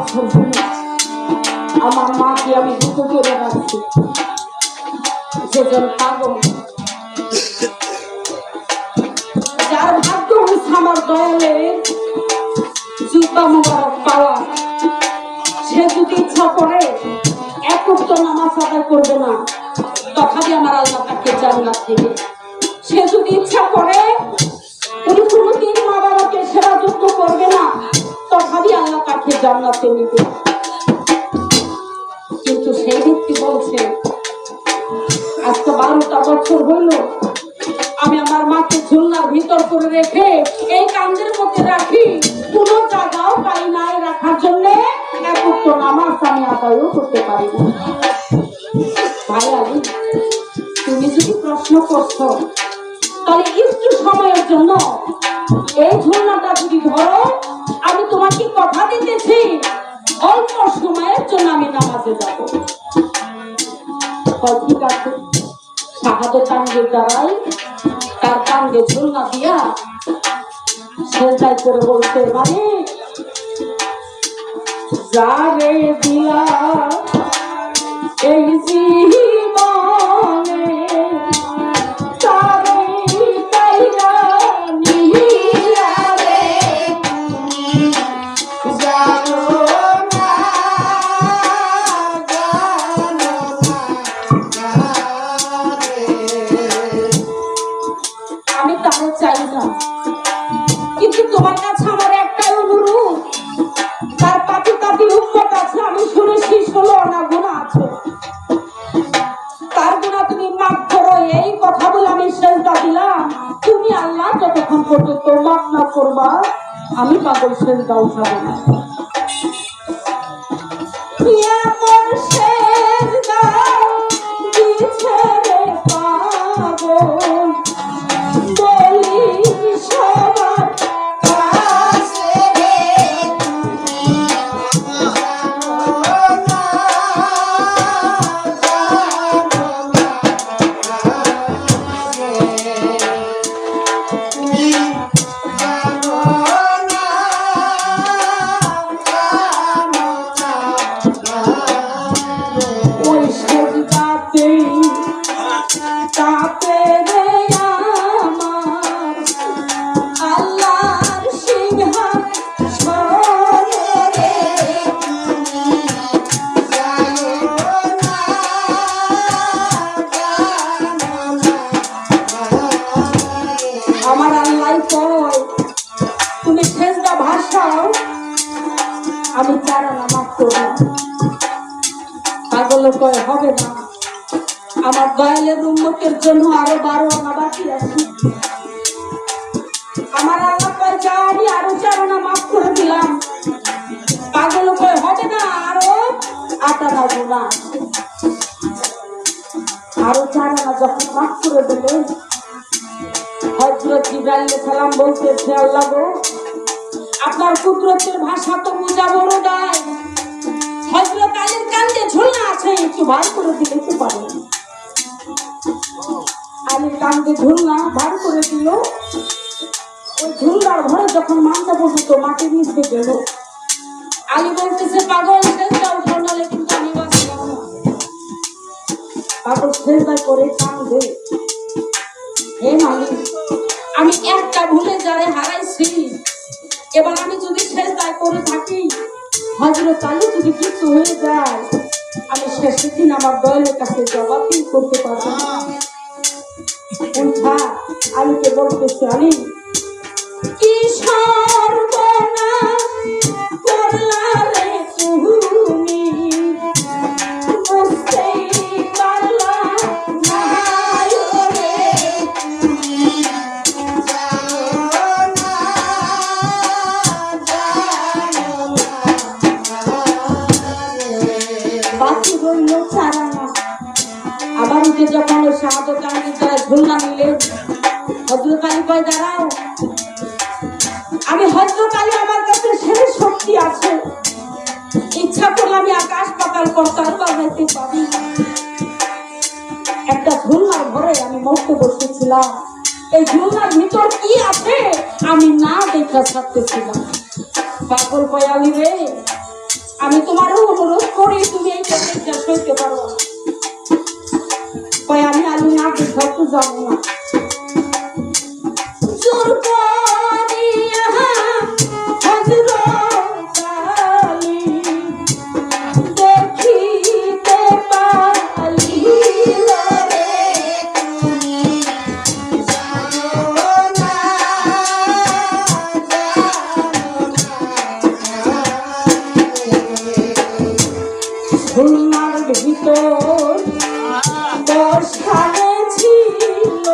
বছর হলো আমার মাকে আমি দুটো করে রাখছি, সেজন পাগল। যার ভাগ্য হচ্ছে আমার দয়ালে জুব্বা মুবারক পাওয়া, সে যদি ইচ্ছা করে এক ওয়াক্ত নামাজ আদায় করবে না, তথাপি আমার আল্লাহ তাকে জান্নাত দিবে। সে যদি ইচ্ছা করে উনি কোনোদিন মা বাবাকে সেবা যত্ন করবে না, তথাপি আল্লাহ তাকে জান্নাতে নিবে। কিন্তু সেই ব্যক্তি বলছে আজকে 12টা বছর হইল আমি আমার মাকে ঝুলনার ভিতর করে রেখে এই কান্দের মধ্যে রাখি, কোন জায়গাও পাই নাই রাখার জন্য এক ওয়াক্ত নামাজ আমি আদায়ও করতে পারি না। ভাই আলী, তুমি যদি প্রশ্ন করছো তাহলে একটু সময়ের জন্য এই ঝুলনাটা যদি ধরো, আমি তোমাকে কথা দিতেছি অল্প সময়ের জন্য আমি নামাজে যাবো। ঠিক আছে, শাহাদত টাঙ্গের দ্বারাই তার টাঙ্গে ঝুলনা দিয়া সেজদায় করে বলতে মানে যারে দিয়া এই জীবনে তারে তাইরা নিয়া রে জানো না, জানো না রে। আমি তারে চাই না, কিন্তু তোমার কাছে আমার একটাই অনুরোধ, তার পাতি পাতি উম্মত আছে, আমি শুনেছি 16 আনা গুনাহ আছে, তার গুনাহ তুমি মাফ করো। এই কথা বলে আমি সেজদা দিলাম। তুমি আল্লাহ যতক্ষণ পর্যন্ত মাফ না করবা আমি পাগল সেজদা উঠাবো না। এমন সেজদা দিছে রে পাগল, বলি সবার কাছে রে ওই সেজদাতে তাতে রে আমার আল্লাহর সিংহাসনে রে জানো না, জানো না। আমার আল্লাহ কয় তুমি সেজদা ভাষাও, আমি 4 আনা মাফ করব। পাগল কয় হবে না, আমার দয়ালের উম্মতের জন্য আরো 12 আনা বাকি আছে। আমার আল্লাহ কয় যা, আমি আরো 4 আনা মাফ করে দিলাম। পাগল কয় হবে না, আরো 8 আনা গুনাহ আছে। আরো 4 আনা যখন মাফ করে দিলেন, হযরত জিবরাইল আলাইহিস সালাম বলতেছে আল্লাহ গো, আপনার কুদরতের ভাষা তো বুঝা বড় দায়, হযরত আলীর কান্দে ঝুলনা আছে, একটু বার করে দিলে তো পারে। আলীর কান্দে ঝুলনা বার করে দিল। ওই ঝুলনার ঘরে যখন মাথা পর্যন্ত মাটির নিচে গেল, আলী বলতেছে পাগল সেজদা উঠাও, নাহলে কিন্তু আমি বাঁচব না। পাগল সেজদা করে কান্দে, হে মালিক, আমি একটা ভুলে যারে হারাইছি, এবার আমি যদি সেজদায় করে থাকি, হযরত আলী যদি কিছু হয়ে যায়, আমি শেষের দিন আমার দয়ালের কাছে জবাবদিহি করতে পারবো না। উঠা আলীকে বলতেছে আলী কি সর্বনাশ করলা রে তুমি, বুঝতেই পারলা না রে বাকি রইল 4 আনা। আবার উঠে যখন ওই শাহাদত টাঙ্গির দ্বারা ঝুলনা নিলে, হযরত আলী কয় দাঁড়াও, আমি হযরত আলী, আমার কাছে সেই শক্তি আছে, ইচ্ছা করলে আমি আকাশ পাতাল করতাল বাজাইতে পারি। একটা ঝুলনার ঘরে আমি মরতে বসেছিলাম, এই ঝুলনার ভিতর কি আছে আমি না দেখা থাকতেছিলাম। পাগল কয় আলী রে, আমি তোমারও অনুরোধ করি তুমি এই প্রতিজ্ঞা সইতে পারো না। আমি আলু না দেখতে যাবো না। জোর করিয়া হযরত আলী দেখিতে পাইল রে, খুলনার ভিতর বসানে ছিল